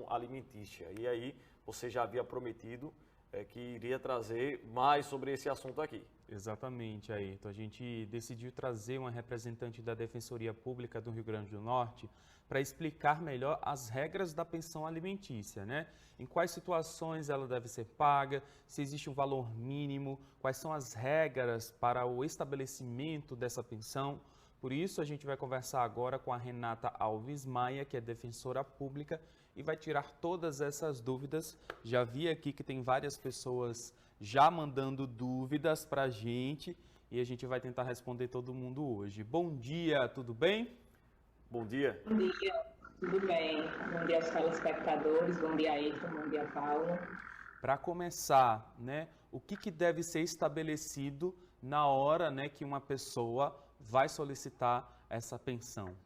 alimentícia. E aí você já havia prometido que iria trazer mais sobre esse assunto aqui. Exatamente, Ayrton. A gente decidiu trazer uma representante da Defensoria Pública do Rio Grande do Norte para explicar melhor as regras da pensão alimentícia, né? Em quais situações ela deve ser paga, se existe um valor mínimo, quais são as regras para o estabelecimento dessa pensão. Por isso, a gente vai conversar agora com a Renata Alves Maia, que é defensora pública, e vai tirar todas essas dúvidas. Já vi aqui que tem várias pessoas já mandando dúvidas para a gente e a gente vai tentar responder todo mundo hoje. Bom dia, tudo bem? Bom dia. Bom dia, tudo bem? Bom dia aos telespectadores, bom dia Ayrton, bom dia Paulo. Para começar, né, o que deve ser estabelecido na hora, né, que uma pessoa vai solicitar essa pensão?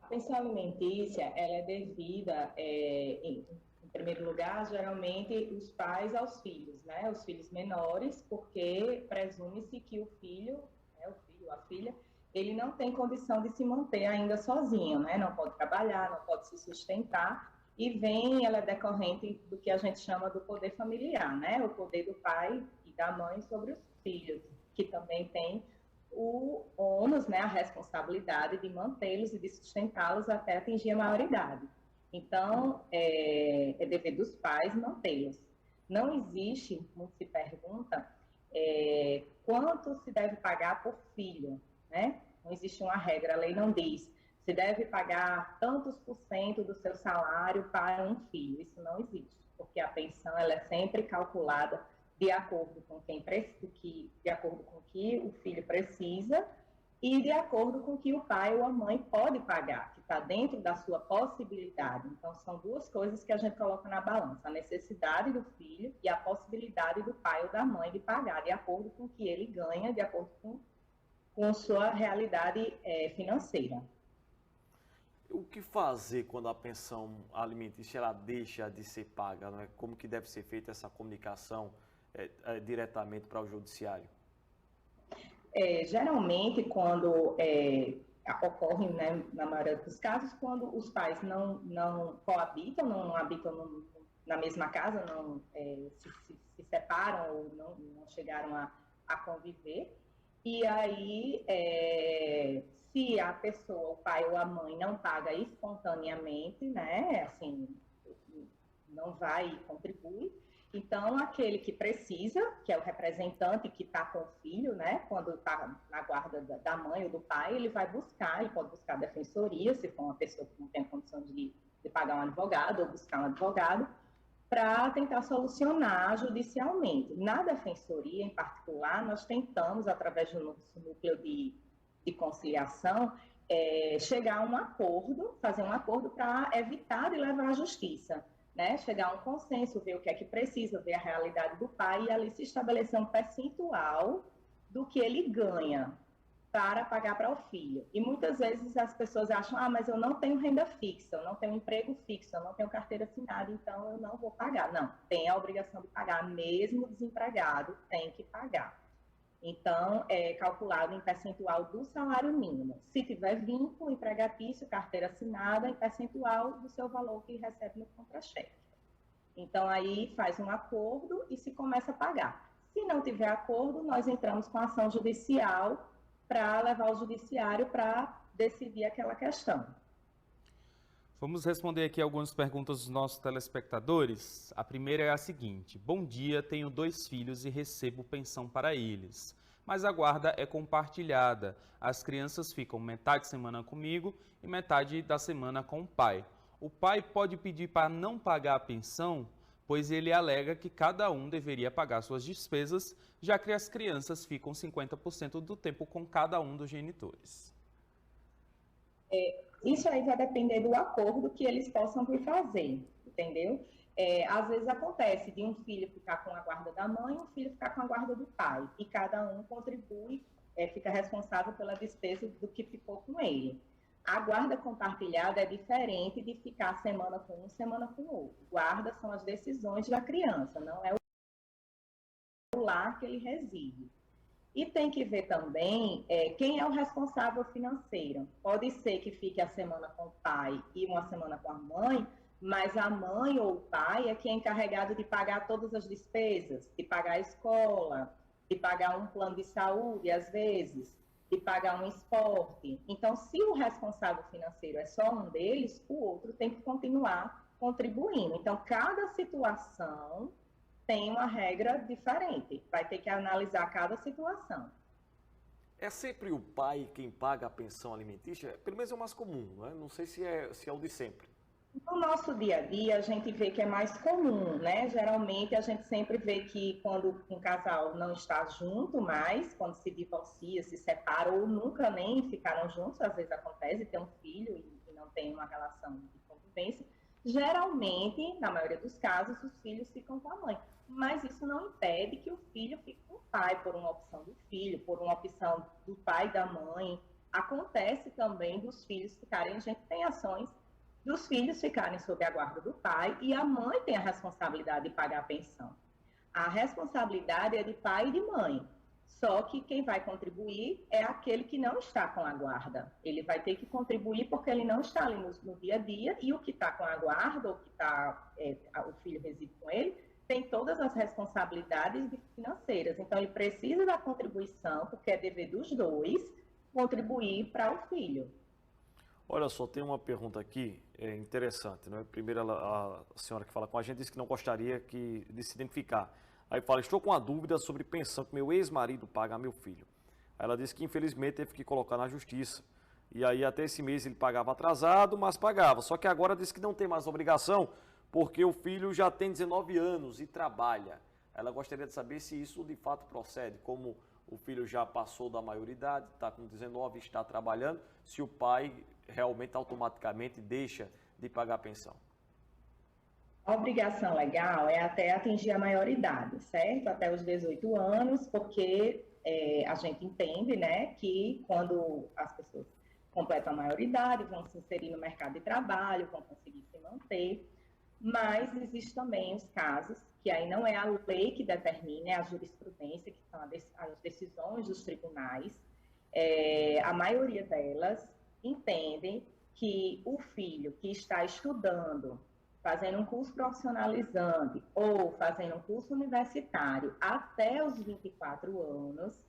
A pensão alimentícia, ela é devida, em primeiro lugar, geralmente, os pais aos filhos, né? Os filhos menores, porque presume-se que o filho, né, o filho, a filha, ele não tem condição de se manter ainda sozinho, né? Não pode trabalhar, não pode se sustentar, e ela é decorrente do que a gente chama do poder familiar, né? O poder do pai e da mãe sobre os filhos, que também tem o ônus, né, a responsabilidade de mantê-los e de sustentá-los até atingir a maioridade. Então, é dever dos pais mantê-los. Não existe, muito se pergunta, quanto se deve pagar por filho, né? Não existe uma regra, a lei não diz. Se deve pagar tantos por cento do seu salário para um filho. Isso não existe, porque a pensão ela é sempre calculada de acordo com de acordo com o que o filho precisa e de acordo com o que o pai ou a mãe pode pagar, que está dentro da sua possibilidade. Então, são duas coisas que a gente coloca na balança, a necessidade do filho e a possibilidade do pai ou da mãe de pagar, de acordo com o que ele ganha, de acordo com sua realidade financeira. O que fazer quando a pensão alimentícia ela deixa de ser paga? Né? Como que deve ser feita essa comunicação diretamente para o judiciário? Geralmente, quando ocorre, né, na maioria dos casos, quando os pais não coabitam, não habitam na mesma casa, não se separam ou não chegaram a conviver, e aí, se a pessoa, o pai ou a mãe, não paga espontaneamente, né, assim, não vai e contribui, então aquele que precisa, que é o representante que está com o filho, né, quando está na guarda da mãe ou do pai, ele pode buscar a defensoria, se for uma pessoa que não tem condição de pagar um advogado ou buscar um advogado, para tentar solucionar judicialmente. Na defensoria, em particular, nós tentamos, através do nosso núcleo de conciliação, chegar a um acordo, fazer um acordo para evitar de levar à justiça, né? Chegar a um consenso, ver o que é que precisa, ver a realidade do pai e ali se estabelecer um percentual do que ele ganha para pagar para o filho. E muitas vezes as pessoas acham, mas eu não tenho renda fixa, eu não tenho emprego fixo, eu não tenho carteira assinada, então eu não vou pagar. Não, tem a obrigação de pagar, mesmo desempregado tem que pagar. Então, é calculado em percentual do salário mínimo. Se tiver vínculo empregatício, carteira assinada, em percentual do seu valor que recebe no contra-cheque. Então, aí faz um acordo e se começa a pagar. Se não tiver acordo, nós entramos com ação judicial para levar ao judiciário para decidir aquela questão. Vamos responder aqui algumas perguntas dos nossos telespectadores. A primeira é a seguinte: bom dia, tenho 2 filhos e recebo pensão para eles, mas a guarda é compartilhada. As crianças ficam metade semana comigo e metade da semana com o pai. O pai pode pedir para não pagar a pensão, pois ele alega que cada um deveria pagar suas despesas, já que as crianças ficam 50% do tempo com cada um dos genitores. Isso aí vai depender do acordo que eles possam vir fazer, entendeu? Às vezes acontece de um filho ficar com a guarda da mãe e um filho ficar com a guarda do pai, e cada um contribui, fica responsável pela despesa do que ficou com ele. A guarda compartilhada é diferente de ficar semana com um, semana com o outro. Guarda são as decisões da criança, não é o lar que ele reside. E tem que ver também quem é o responsável financeiro. Pode ser que fique a semana com o pai e uma semana com a mãe, mas a mãe ou o pai é quem é encarregado de pagar todas as despesas, de pagar a escola, de pagar um plano de saúde, às vezes, de pagar um esporte. Então, se o responsável financeiro é só um deles, o outro tem que continuar contribuindo. Então, cada situação tem uma regra diferente, vai ter que analisar cada situação. É sempre o pai quem paga a pensão alimentícia? Pelo menos é o mais comum, né? Não sei se é o de sempre. No nosso dia a dia, a gente vê que é mais comum, né? Geralmente, a gente sempre vê que quando um casal não está junto mais, quando se divorcia, se separa, ou nunca nem ficaram juntos, às vezes acontece, tem um filho e não tem uma relação de convivência, geralmente, na maioria dos casos, os filhos ficam com a mãe. Mas isso não impede que o filho fique com o pai, por uma opção do filho, por uma opção do pai e da mãe. Acontece também dos filhos ficarem, a gente tem ações dos filhos ficarem sob a guarda do pai e a mãe tem a responsabilidade de pagar a pensão. A responsabilidade é de pai e de mãe, só que quem vai contribuir é aquele que não está com a guarda. Ele vai ter que contribuir porque ele não está ali no dia a dia e o que está com a guarda, ou que o filho reside com ele, tem todas as responsabilidades financeiras. Então, ele precisa da contribuição, porque é dever dos dois, contribuir para o filho. Olha só, tem uma pergunta aqui interessante, né? Primeiro, a senhora que fala com a gente disse que não gostaria de se identificar. Aí fala, estou com uma dúvida sobre pensão que meu ex-marido paga a meu filho. Aí ela disse que infelizmente teve que colocar na justiça. E aí até esse mês ele pagava atrasado, mas pagava. Só que agora disse que não tem mais obrigação, porque o filho já tem 19 anos e trabalha. Ela gostaria de saber se isso de fato procede, como o filho já passou da maioridade, está com 19 e está trabalhando, se o pai realmente automaticamente deixa de pagar a pensão. A obrigação legal é até atingir a maioridade, certo? Até os 18 anos, porque a gente entende, né, que quando as pessoas completam a maioridade, vão se inserir no mercado de trabalho, vão conseguir se manter, mas existem também os casos que aí não é a lei que determina, é a jurisprudência, que são as decisões dos tribunais. A maioria delas entendem que o filho que está estudando, fazendo um curso profissionalizante ou fazendo um curso universitário até os 24 anos,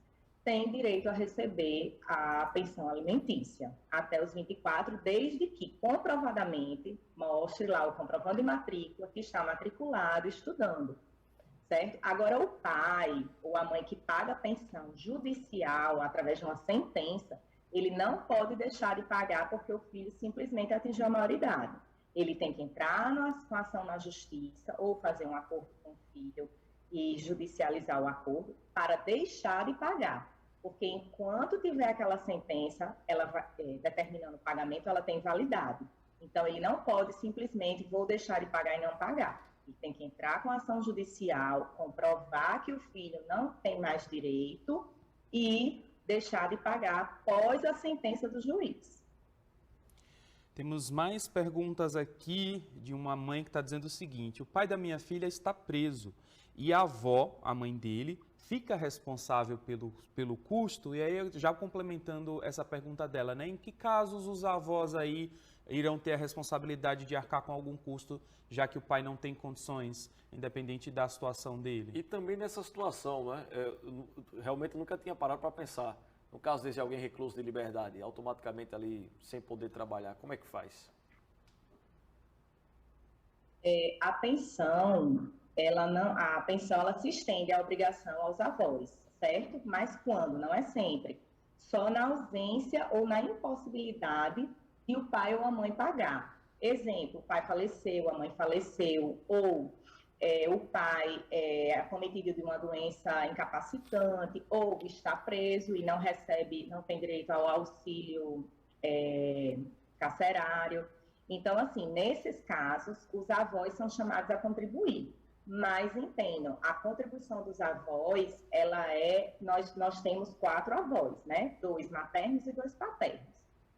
tem direito a receber a pensão alimentícia até os 24, desde que comprovadamente mostre lá o comprovante de matrícula que está matriculado estudando, certo? Agora, o pai ou a mãe que paga a pensão judicial através de uma sentença, ele não pode deixar de pagar porque o filho simplesmente atingiu a maioridade. Ele tem que entrar numa situação na justiça ou fazer um acordo com o filho e judicializar o acordo para deixar de pagar. Porque enquanto tiver aquela sentença, ela vai, determinando o pagamento, ela tem validade. Então, ele não pode simplesmente, vou deixar de pagar e não pagar. Ele tem que entrar com ação judicial, comprovar que o filho não tem mais direito e deixar de pagar após a sentença do juiz. Temos mais perguntas aqui de uma mãe que está dizendo o seguinte: o pai da minha filha está preso e a avó, a mãe dele, fica responsável pelo custo. E aí, já complementando essa pergunta dela, né? Em que casos os avós aí irão ter a responsabilidade de arcar com algum custo, já que o pai não tem condições, independente da situação dele? E também nessa situação, né? Realmente nunca tinha parado para pensar. No caso de alguém recluso de liberdade, automaticamente ali sem poder trabalhar, como é que faz? A pensão, ela se estende à obrigação aos avós, certo? Mas quando? Não é sempre. Só na ausência ou na impossibilidade de o pai ou a mãe pagar. Exemplo, o pai faleceu, a mãe faleceu, ou o pai é acometido de uma doença incapacitante, ou está preso e não tem direito ao auxílio carcerário. Então, assim, nesses casos, os avós são chamados a contribuir. Mas entendam, a contribuição dos avós, nós temos 4 avós, né? 2 maternos e 2 paternos.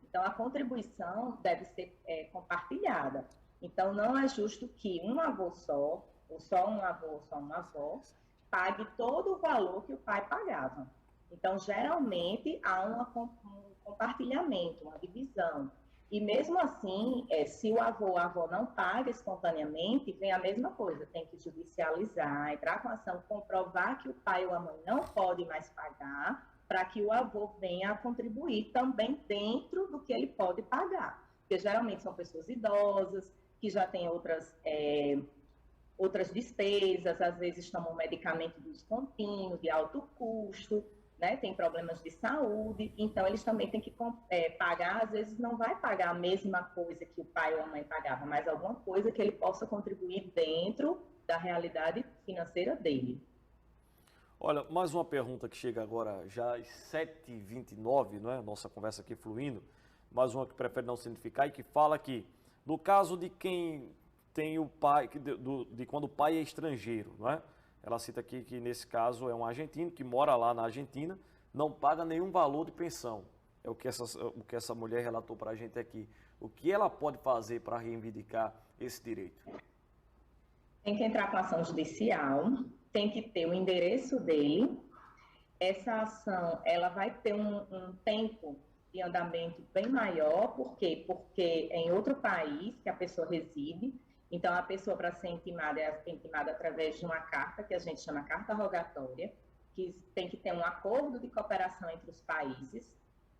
Então, a contribuição deve ser compartilhada. Então, não é justo que um avô só, ou só um avô ou só uma avó, pague todo o valor que o pai pagava. Então, geralmente, há um compartilhamento, uma divisão. E mesmo assim, se o avô ou a avó não paga espontaneamente, vem a mesma coisa, tem que judicializar, entrar com ação, comprovar que o pai ou a mãe não pode mais pagar, para que o avô venha a contribuir também dentro do que ele pode pagar. Porque geralmente são pessoas idosas, que já têm outras despesas, às vezes tomam medicamento de uso contínuo, de alto custo, né? Tem problemas de saúde, então eles também têm que pagar, às vezes não vai pagar a mesma coisa que o pai ou a mãe pagava, mas alguma coisa que ele possa contribuir dentro da realidade financeira dele. Olha, mais uma pergunta que chega agora já às 7h29, não é? Nossa conversa aqui fluindo. Mais uma que prefere não se identificar e que fala que, no caso de quem tem o pai, de quando o pai é estrangeiro, não é? Ela cita aqui que, nesse caso, é um argentino que mora lá na Argentina, não paga nenhum valor de pensão. É o que essa mulher relatou para a gente aqui. O que ela pode fazer para reivindicar esse direito? Tem que entrar com ação judicial, tem que ter o endereço dele. Essa ação, ela vai ter um tempo de andamento bem maior. Por quê? Porque é em outro país que a pessoa reside. Então, a pessoa, para ser intimada, é intimada através de uma carta, que a gente chama carta rogatória, que tem que ter um acordo de cooperação entre os países,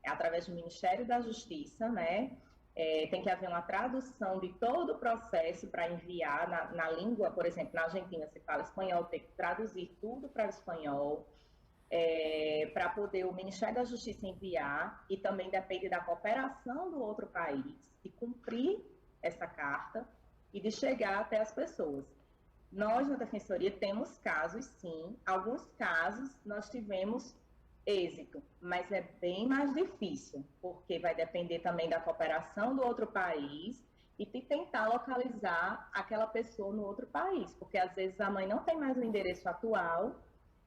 através do Ministério da Justiça, né? Tem que haver uma tradução de todo o processo para enviar na língua, por exemplo, na Argentina se fala espanhol, tem que traduzir tudo para o espanhol, para poder o Ministério da Justiça enviar, e também depende da cooperação do outro país de cumprir essa carta e de chegar até as pessoas. Nós, na Defensoria, temos casos, sim. Alguns casos nós tivemos êxito, mas é bem mais difícil, porque vai depender também da cooperação do outro país e de tentar localizar aquela pessoa no outro país, porque às vezes a mãe não tem mais o endereço atual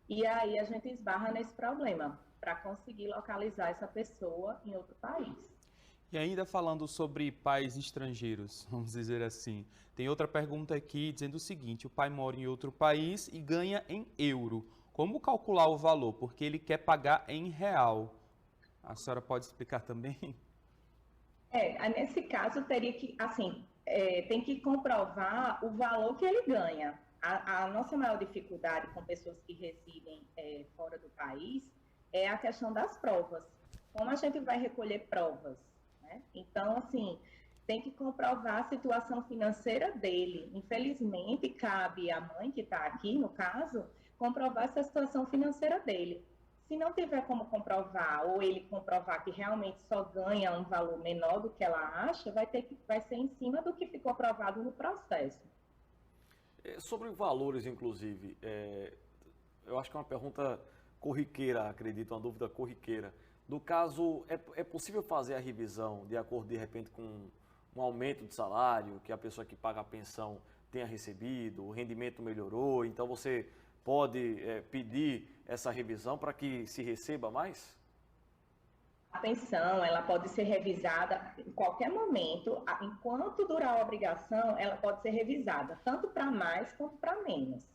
e aí a gente esbarra nesse problema para conseguir localizar essa pessoa em outro país. E ainda falando sobre pais estrangeiros, vamos dizer assim, tem outra pergunta aqui dizendo o seguinte: o pai mora em outro país e ganha em euro. Como calcular o valor? Porque ele quer pagar em real. A senhora pode explicar também? Nesse caso teria que, assim, tem que comprovar o valor que ele ganha. A nossa maior dificuldade com pessoas que residem fora do país é a questão das provas. Como a gente vai recolher provas? Então, assim, tem que comprovar a situação financeira dele. Infelizmente, cabe à mãe que está aqui, no caso, comprovar essa situação financeira dele. Se não tiver como comprovar, ou ele comprovar que realmente só ganha um valor menor do que ela acha, vai ser em cima do que ficou aprovado no processo. Sobre valores, inclusive, eu acho que é uma pergunta corriqueira, acredito, uma dúvida corriqueira. No caso, é possível fazer a revisão de acordo, de repente, com um aumento de salário, que a pessoa que paga a pensão tenha recebido, o rendimento melhorou, então você pode pedir essa revisão para que se receba mais? A pensão, ela pode ser revisada em qualquer momento, enquanto durar a obrigação, ela pode ser revisada, tanto para mais quanto para menos.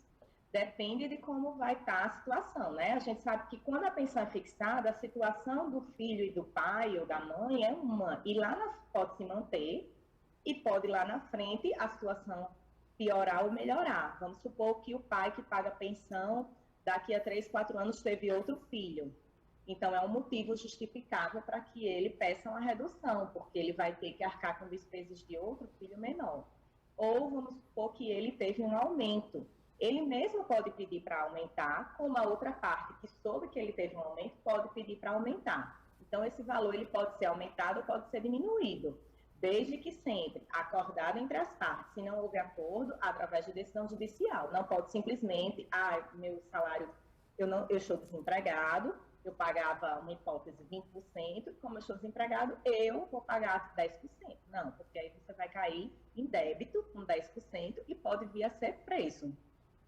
Depende de como vai estar a situação, né? A gente sabe que quando a pensão é fixada, a situação do filho e do pai ou da mãe é uma, e pode se manter, e pode lá na frente a situação piorar ou melhorar. Vamos supor que o pai que paga pensão, daqui a 3, 4 anos teve outro filho. Então, é um motivo justificável para que ele peça uma redução, porque ele vai ter que arcar com despesas de outro filho menor. Ou vamos supor que ele teve um aumento. Ele mesmo pode pedir para aumentar, como a outra parte que soube que ele teve um aumento pode pedir para aumentar. Então, esse valor ele pode ser aumentado ou pode ser diminuído, desde que sempre acordado entre as partes. Se não houve acordo, através de decisão judicial. Não pode simplesmente, meu salário, eu estou desempregado, eu pagava uma hipótese 20%, como eu estou desempregado, eu vou pagar 10%. Não, porque aí você vai cair em débito com 10% e pode vir a ser preso.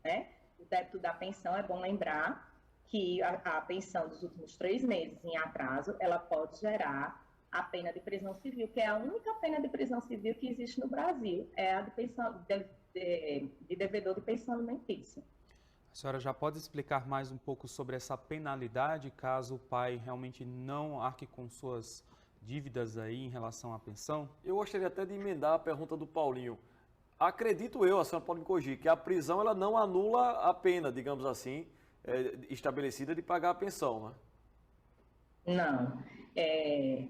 Né? O débito da pensão, é bom lembrar que a pensão dos últimos 3 meses em atraso, ela pode gerar a pena de prisão civil, que é a única pena de prisão civil que existe no Brasil, é a de devedor de pensão alimentícia. A senhora já pode explicar mais um pouco sobre essa penalidade, caso o pai realmente não arque com suas dívidas aí em relação à pensão? Eu gostaria até de emendar a pergunta do Paulinho. Acredito eu, a senhora pode me corrigir, que a prisão ela não anula a pena, digamos assim, estabelecida de pagar a pensão, né? Não.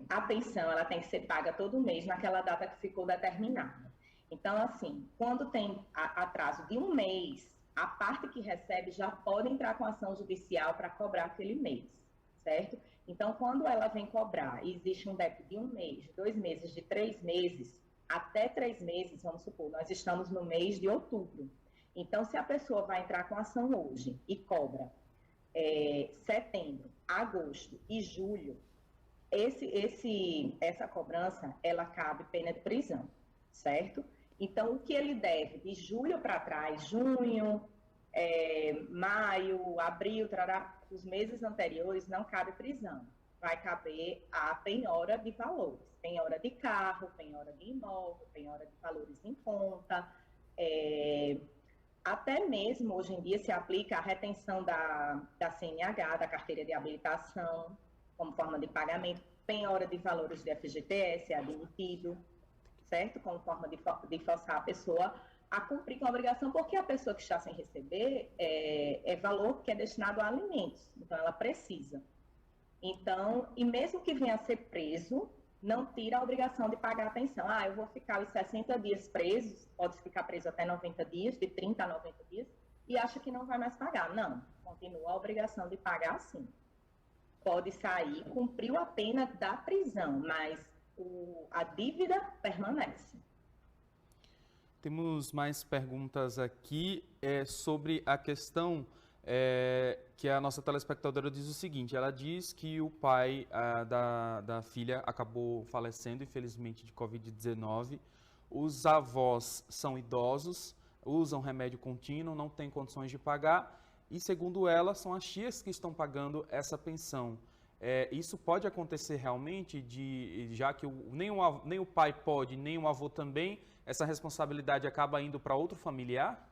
A pensão ela tem que ser paga todo mês naquela data que ficou determinada. Então, assim, quando tem atraso de um mês, a parte que recebe já pode entrar com ação judicial para cobrar aquele mês, certo? Então, quando ela vem cobrar e existe um débito de um mês, de 2 meses, de 3 meses, até 3 meses, vamos supor, nós estamos no mês de outubro. Então, se a pessoa vai entrar com ação hoje e cobra setembro, agosto e julho, essa cobrança, ela cabe pena de prisão, certo? Então, o que ele deve de julho para trás, junho, maio, abril, os meses anteriores, não cabe prisão. Vai caber a penhora de valores, penhora de carro, penhora de imóvel, penhora de valores em conta. Até mesmo, hoje em dia, se aplica a retenção da CNH, da carteira de habilitação, como forma de pagamento, penhora de valores de FGTS, admitido, certo? Como forma de forçar a pessoa a cumprir com a obrigação, porque a pessoa que está sem receber é valor que é destinado a alimentos, então ela precisa. Então, e mesmo que venha a ser preso, não tira a obrigação de pagar a pensão. Eu vou ficar os 60 dias preso, pode ficar preso até 90 dias, de 30 a 90 dias, e acha que não vai mais pagar. Não, continua a obrigação de pagar sim. Pode sair, cumpriu a pena da prisão, mas a dívida permanece. Temos mais perguntas aqui sobre a questão que a nossa telespectadora diz o seguinte, ela diz que o pai da filha acabou falecendo, infelizmente, de Covid-19, os avós são idosos, usam remédio contínuo, não têm condições de pagar e, segundo ela, são as tias que estão pagando essa pensão. Isso pode acontecer realmente, já que nem o pai pode, nem o avô também, essa responsabilidade acaba indo para outro familiar?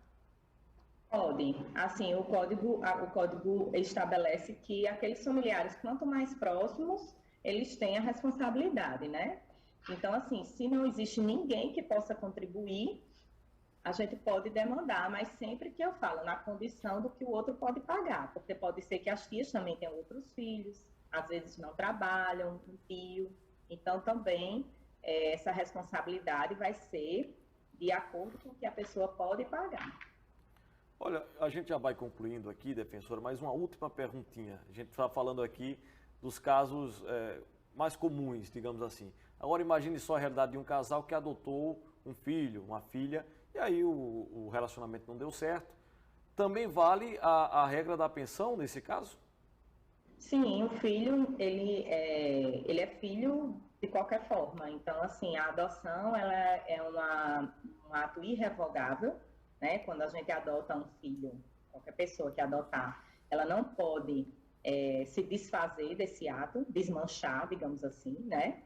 Pode. Assim, o código estabelece que aqueles familiares, quanto mais próximos, eles têm a responsabilidade, né? Então, assim, se não existe ninguém que possa contribuir, a gente pode demandar, mas sempre que eu falo, na condição do que o outro pode pagar, porque pode ser que as tias também tenham outros filhos, às vezes não trabalham, um tio, então também essa responsabilidade vai ser de acordo com o que a pessoa pode pagar. Olha, a gente já vai concluindo aqui, defensora, mas uma última perguntinha. A gente está falando aqui dos casos mais comuns, digamos assim. Agora imagine só a realidade de um casal que adotou um filho, uma filha, e aí o relacionamento não deu certo. Também vale a regra da pensão nesse caso? Sim, o filho, ele é filho de qualquer forma. Então, assim, a adoção ela é um ato irrevogável, né? Quando a gente adota um filho, qualquer pessoa que adotar, ela não pode se desfazer desse ato, desmanchar, digamos assim, né?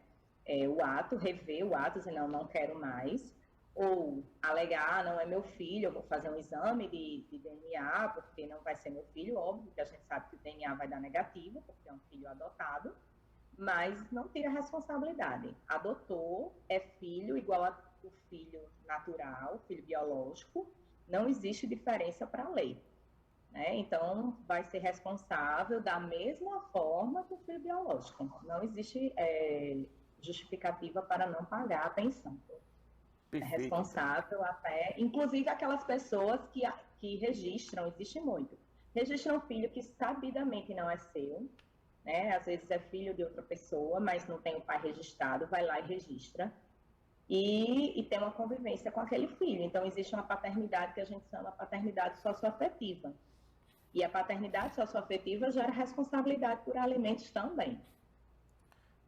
O ato, rever o ato, dizer, não quero mais. Ou alegar, não é meu filho, eu vou fazer um exame de DNA, porque não vai ser meu filho, óbvio que a gente sabe que o DNA vai dar negativo, porque é um filho adotado, mas não tira responsabilidade. Adotou, é filho igual ao filho natural, filho biológico, não existe diferença para a lei, né? Então, vai ser responsável da mesma forma que o filho biológico. Não existe justificativa para não pagar a pensão. Perfeito. É responsável até, inclusive aquelas pessoas que registram, existe muito, registram filho que sabidamente não é seu, né? Às vezes é filho de outra pessoa, mas não tem o pai registrado, vai lá e registra, e tem uma convivência com aquele filho. Então existe uma paternidade que a gente chama paternidade socioafetiva, e a paternidade socioafetiva gera responsabilidade por alimentos também.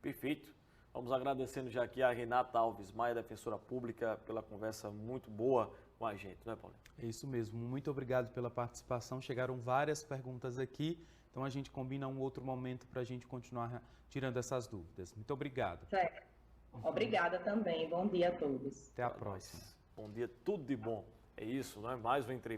Perfeito. Vamos agradecendo já aqui a Renata Alves Maia, defensora pública, pela conversa muito boa com a gente, não é, Paulinho? É isso mesmo. Muito obrigado pela participação. Chegaram várias perguntas aqui, então a gente combina um outro momento para a gente continuar tirando essas dúvidas. Muito obrigado. Certo. Obrigada também. Bom dia a todos. Até a próxima. Bom dia, tudo de bom. É isso, não é? Mais uma entrevista.